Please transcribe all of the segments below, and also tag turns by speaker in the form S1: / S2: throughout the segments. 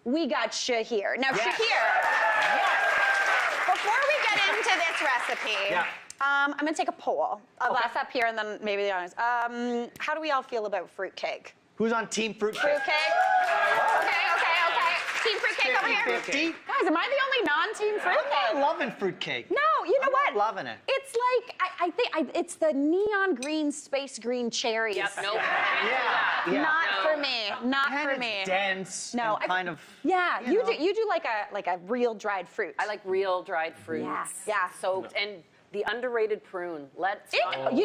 S1: we got Shahir. Now,
S2: Yes.
S1: Shahir, before we get into this recipe, I'm gonna take a poll of us up here and then maybe the audience. How do we all feel about fruitcake?
S2: Who's on Team Fruitcake?
S1: Fruitcake? Okay. Team fruitcake over here.
S2: 50-50.
S1: Guys, am I the only non-team fruitcake?
S2: I'm loving fruitcake.
S1: No, you know what?
S2: I'm loving it.
S1: It's like, I think it's the neon green, space green cherries.
S3: Yep, nope.
S2: Yeah.
S1: Not for me. Not
S2: And
S1: for me.
S2: it's dense.
S1: No,
S2: and kind of.
S1: Yeah, you
S2: know.
S1: do like a real dried fruit.
S3: I like real dried fruits.
S1: Yes. Yeah.
S3: Soaked and the underrated prune.
S1: You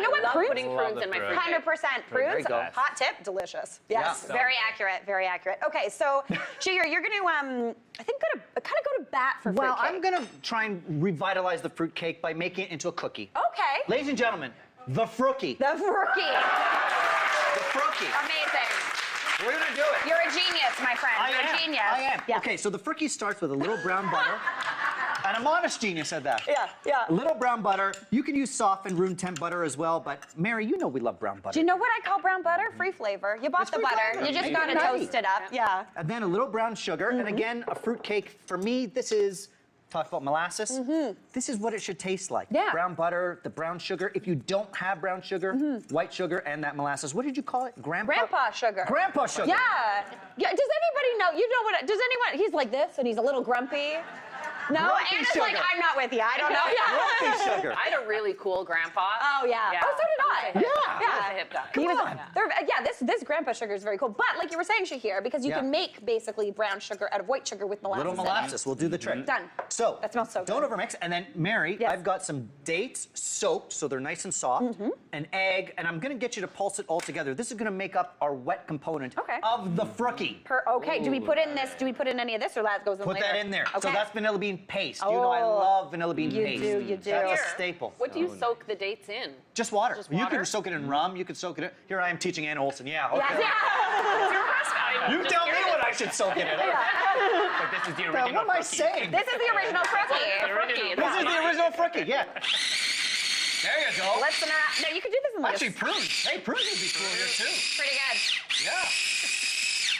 S1: know what,
S3: I love
S1: prunes?
S3: putting prunes in my fruit.
S1: 100%
S2: There you
S1: prunes.
S2: go.
S1: Hot tip, delicious. Yes,
S2: Yeah.
S1: very accurate, very accurate. Okay, so Shahir, you're going to, I think, go to bat for
S2: Well,
S1: fruitcake.
S2: I'm gonna try and revitalize the fruitcake by making it into a cookie.
S1: Okay.
S2: Ladies and gentlemen, the Frookie.
S1: The Fruitcake.
S2: The Frookie.
S1: Amazing.
S2: We're gonna do it.
S1: You're a genius, my friend. You're a genius.
S2: I am.
S1: Yeah.
S2: Okay, so the Frookie starts with a little brown butter. And I'm honest genius at that.
S1: Yeah.
S2: A little brown butter. You can use softened room temp butter as well, but Mary, you know we love brown butter.
S1: Do you know what I call brown butter? Free flavor. You bought
S2: It's
S1: the
S2: free
S1: butter.
S2: flavor.
S1: You just
S2: Make
S1: gotta
S2: it nutty.
S1: toast it up. Yeah.
S2: And then a little brown sugar. And again, a fruitcake, for me, this is, talk about molasses. This is what it should taste like.
S1: Yeah.
S2: Brown butter, the brown sugar. If you don't have brown sugar, white sugar, and that molasses, what did you call it?
S1: Grandpa sugar.
S2: Grandpa sugar.
S1: Yeah. Does anybody know? You know what? Does anyone? He's like this, and he's a little grumpy. No,
S2: Grumpy
S1: Anna's
S2: sugar.
S1: like, I'm not with you. I don't know. Yeah.
S2: Grumpy sugar.
S3: I had a really cool grandpa.
S1: Oh yeah. Oh, so did I.
S3: He was a hip guy.
S1: He was,
S2: on.
S1: this grandpa sugar is very cool. But like you were saying, Shahir, because you
S2: Yeah.
S1: can make basically brown sugar out of white sugar with molasses.
S2: Little
S1: in it.
S2: molasses will do the trick.
S1: Done.
S2: So,
S1: That smells so
S2: don't
S1: good.
S2: overmix. And then, Mary,
S1: Yes.
S2: I've got some dates soaked so they're nice and soft, an egg, and I'm gonna get you to pulse it all together. This is gonna make up our wet component
S1: Okay.
S2: of the Frookie.
S1: Okay. Do we put in this? Do we put in any of this, or that goes in
S2: Put
S1: later?
S2: that in there.
S1: Okay.
S2: So that's vanilla bean paste. You know I
S1: Oh.
S2: love vanilla bean
S1: You
S2: paste.
S1: do, you do.
S2: That's
S1: Here.
S2: a staple.
S3: What do you soak the dates in?
S2: Just water.
S3: Just
S2: You
S3: water?
S2: can soak it in rum. You can soak it in. Here I am teaching Anna Olsen. Yeah, okay.
S1: Yeah.
S2: You tell me what I should soak it in.
S4: But this is the original
S2: What am I
S4: Frookie.
S2: saying?
S1: This is the original Frookie.
S2: This is the original Frookie, yeah. There you go.
S1: Listen up. No, you could do this in like
S2: Actually, prunes. Hey, prunes would be cool here, too.
S1: pretty good.
S2: Yeah.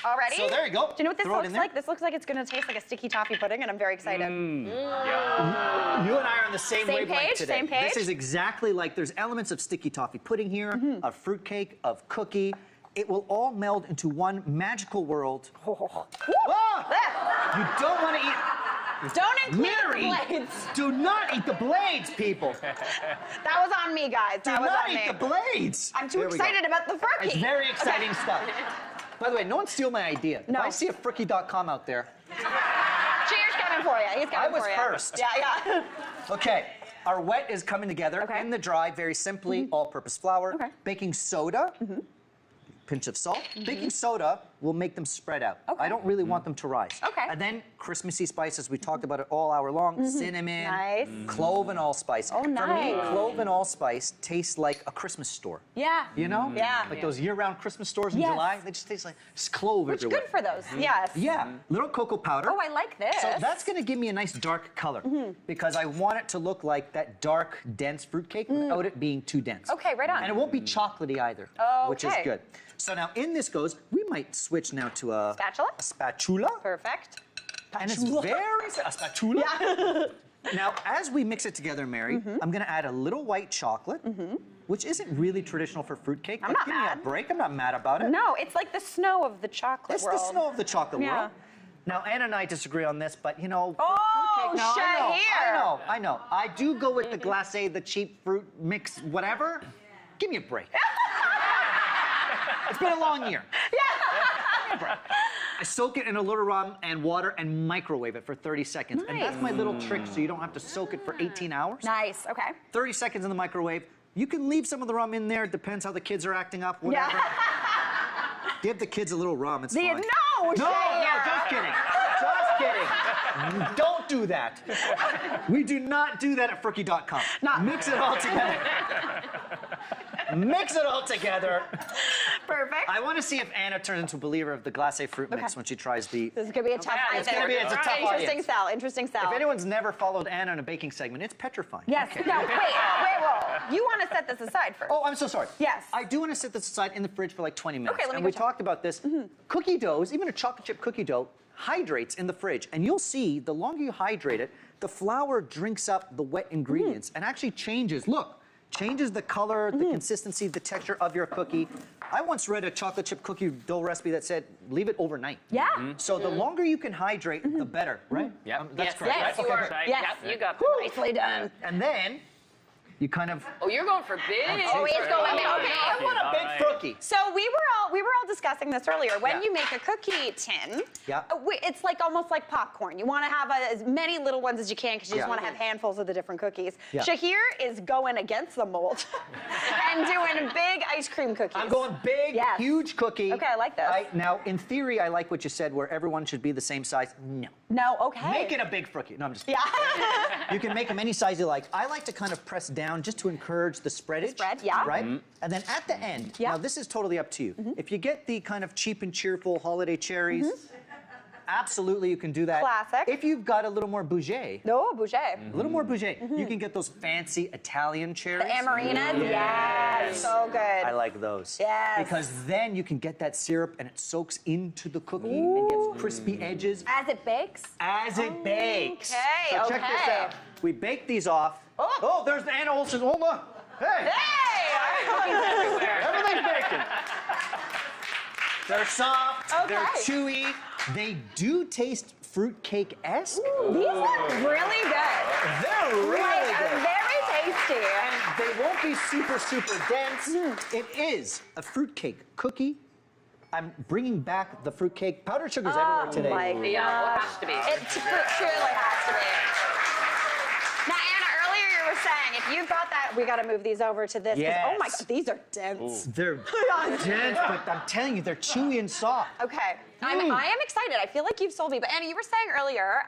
S1: Already?
S2: So there you go.
S1: Do you know what this
S2: Throw it
S1: looks
S2: in there.
S1: like? This looks like it's gonna taste like a sticky toffee pudding, and I'm very excited.
S2: You and I are on the same
S1: Same
S2: wavelength
S1: page,
S2: today.
S1: same page.
S2: This is exactly like there's elements of sticky toffee pudding here, of fruitcake, of cookie. It will all meld into one magical world. Ah! You don't want to eat.
S1: Don't include
S2: Mary,
S1: the blades.
S2: do not eat the blades, people.
S1: That was on me, guys.
S2: Do
S1: That was
S2: not
S1: on
S2: eat
S1: me.
S2: the blades.
S1: I'm too
S2: There we go.
S1: excited about the Frookie.
S2: It's very exciting stuff. By the way, no one steal my idea.
S1: No.
S2: If I see a frookie.com out there,
S1: Cheers coming for you. He's coming
S2: I was
S1: for you.
S2: first.
S1: Yeah.
S2: okay. Our wet is coming together
S1: Okay.
S2: in the dry, very simply, all-purpose flour,
S1: Okay.
S2: baking soda, pinch of salt. Baking soda will make them spread out.
S1: Okay.
S2: I don't really want them to rise.
S1: Okay.
S2: And then Christmassy spices, we talked about it all hour long. Cinnamon,
S1: Nice.
S2: clove and allspice.
S1: Oh,
S2: For me,
S1: nice.
S2: clove and allspice tastes like a Christmas store.
S1: Yeah.
S2: You know?
S1: Yeah.
S2: Like those year-round Christmas stores in
S1: Yes.
S2: July, they just taste like just clove
S1: Which
S2: everywhere.
S1: good for those. Yes.
S2: Yeah, little cocoa powder.
S1: Oh, I like this.
S2: So that's gonna give me a nice dark color because I want it to look like that dark, dense fruitcake without it being too dense.
S1: Okay, right on.
S2: And it won't be chocolatey either, which is
S1: Okay.
S2: good. So now in this goes, we might switch now to a
S1: Spatula?
S2: A spatula.
S1: Perfect.
S2: And it's very, a spatula.
S1: Yeah.
S2: Now, as we mix it together, Mary, I'm gonna add a little white chocolate, which isn't really traditional for fruitcake, but
S1: not
S2: give
S1: mad.
S2: me a break. I'm not mad about it.
S1: No, it's like the snow of the chocolate
S2: It's
S1: world.
S2: the snow of the chocolate
S1: Yeah.
S2: world. Now, Anna and I disagree on this, but you know, for
S1: Oh,
S2: fruitcake, now,
S1: Shahir.
S2: I know. I do go with the glacé, the cheap fruit mix, whatever. Give me a break. It's been a long year.
S1: Yeah.
S2: I soak it in a little rum and water and microwave it for 30 seconds. And that's my little trick, so you don't have to soak it for 18 hours.
S1: Nice. Okay.
S2: 30 seconds in the microwave. You can leave some of the rum in there. Depends how the kids are acting up, whatever. Give the kids a little rum. It's fine.
S1: No,
S2: No,
S1: Shahir.
S2: just kidding. Just kidding. Don't do that. We do not do that at frookie.com. Mix it all together. Mix it all together.
S1: Perfect.
S2: I want to see if Anna turns into a believer of the glacé fruit mix when she tries the...
S1: This is gonna be a tough
S3: it's
S1: idea.
S3: gonna be-
S2: it's a tough
S1: Interesting
S2: audience.
S1: sell. Interesting sell.
S2: If anyone's never followed Anna in a baking segment, it's petrifying.
S1: Yes.
S2: Okay.
S1: No. Wait. Whoa. You want to set this aside first?
S2: Oh, I'm so sorry.
S1: Yes.
S2: I do want to set this aside in the fridge for like 20 minutes.
S1: Okay, let me
S2: and
S1: go
S2: we
S1: check.
S2: talked about this. Cookie doughs, even a chocolate chip cookie dough, hydrates in the fridge. And you'll see, the longer you hydrate it, the flour drinks up the wet ingredients and actually changes the color, the consistency, the texture of your cookie. I once read a chocolate chip cookie dough recipe that said, leave it overnight.
S1: Yeah.
S2: So the longer you can hydrate, the better, right?
S4: Yeah.
S2: That's correct.
S3: Yes,
S2: right?
S3: you
S2: Okay,
S3: are.
S2: good.
S1: Yes.
S3: Yep, you got that.
S1: Nicely done.
S2: And then you kind of.
S3: Oh, you're going for big.
S1: Oh, he's going big. Okay.
S2: I want a big cookie.
S1: So we were all discussing this earlier. When
S2: Yeah.
S1: you make a cookie tin,
S2: Yeah.
S1: it's like almost like popcorn. You want to have as many little ones as you can because you just
S2: Yeah.
S1: want to have handfuls of the different cookies.
S2: Yeah.
S1: Shahir is going against the mold and doing big ice cream cookies.
S2: I'm going big,
S1: Yes.
S2: huge cookie.
S1: Okay, I like this.
S2: Now, in theory, I like what you said, where everyone should be the same size. No.
S1: No, okay.
S2: Make it a big cookie. No, I'm just.
S1: Yeah.
S2: You can make them any size you like. I like to kind of press down just to encourage the spreadage.
S1: Spread, yeah.
S2: Right? And then at the end,
S1: Yeah.
S2: now this is totally up to you. If you get the kind of cheap and cheerful holiday cherries, absolutely you can do that.
S1: Classic.
S2: If you've got a little more bougie,
S1: No, bouger.
S2: a little more bougie, you can get those fancy Italian cherries.
S1: The amarinas, yes. So good.
S2: I like those.
S1: Yes.
S2: Because then you can get that syrup and it soaks into the cookie and gets crispy edges
S1: As it bakes.
S2: as it bakes.
S1: Okay,
S2: So check this
S1: okay.
S2: out. We bake these off.
S1: Oh.
S2: Oh, there's the Anna Olsen. Hold on. Hey,
S1: Hey!
S2: everything's baking. They're soft. They're
S1: Okay.
S2: chewy. They do taste fruitcake-esque.
S1: These look really good.
S2: They're really
S1: Like,
S2: good.
S1: very tasty.
S2: They won't be super, super dense. It is a fruitcake cookie. I'm bringing back the fruitcake. Powdered sugar's everywhere today.
S1: Oh my
S3: Yeah, well, it
S1: gosh.
S3: has to be.
S1: It truly has to be. Now, Anna, earlier you were saying if you've got that, we got to move these over to this. 'Cause, oh my
S2: Yes.
S1: God, these are dense.
S2: They're dense, but I'm telling you, they're chewy and soft.
S1: Okay. I am excited. I feel like you've sold me. But Anna, you were saying earlier,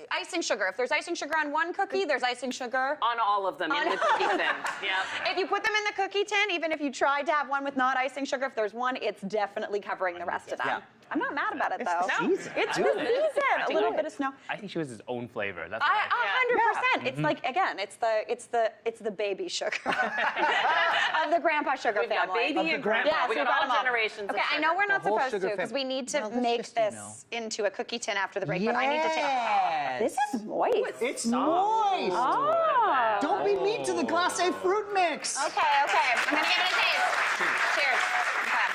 S1: icing sugar. If there's icing sugar on one cookie, there's icing sugar.
S3: On all of them in the cookie tin. Yeah.
S1: If you put them in the cookie tin, even if you tried to have one with not icing sugar, if there's one, it's definitely covering the rest of them.
S2: Yeah.
S1: I'm not mad about it
S2: It's
S1: though.
S2: the season.
S1: It's
S2: Do
S1: the
S2: it.
S1: season. A
S4: think
S1: little
S4: I-
S1: bit of snow.
S4: I think she was his own flavor. That's
S1: I
S4: why.
S1: 100%. It's like again, it's the baby sugar of the grandpa sugar
S3: We've got
S1: family.
S3: baby
S2: Of the
S3: and
S2: grandpa.
S3: grandpa.
S1: Yes,
S3: we
S1: we've
S3: got
S1: got
S3: all
S1: them all.
S3: generations.
S1: Okay,
S3: of
S1: I know we're not
S2: The whole
S1: supposed
S2: sugar
S1: to because
S2: family.
S1: we need to
S2: No, that's
S1: make
S2: just, you
S1: this
S2: know.
S1: into a cookie tin after the break.
S2: Yes.
S1: But I need to take. This is moist.
S2: It's moist.
S1: Oh.
S2: Don't be mean to the glacé fruit mix.
S1: Okay. I'm gonna give it a taste. Cheers. Okay.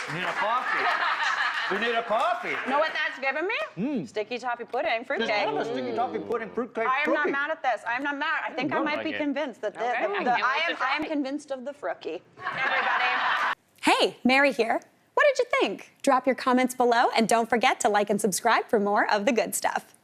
S2: We need a coffee. We need a coffee.
S1: You know what that's giving me? Sticky toffee pudding, fruitcake.
S2: There's a sticky toffee pudding fruitcake
S1: I am not
S2: cookie.
S1: mad at this. I'm not mad. I think I
S4: don't
S1: might
S4: like
S1: be
S4: it.
S1: convinced that
S3: Okay, I can't wait to
S1: I am
S3: try.
S1: convinced of the frookie. Everybody.
S5: Hey, Mary here. What did you think? Drop your comments below and don't forget to like and subscribe for more of the good stuff.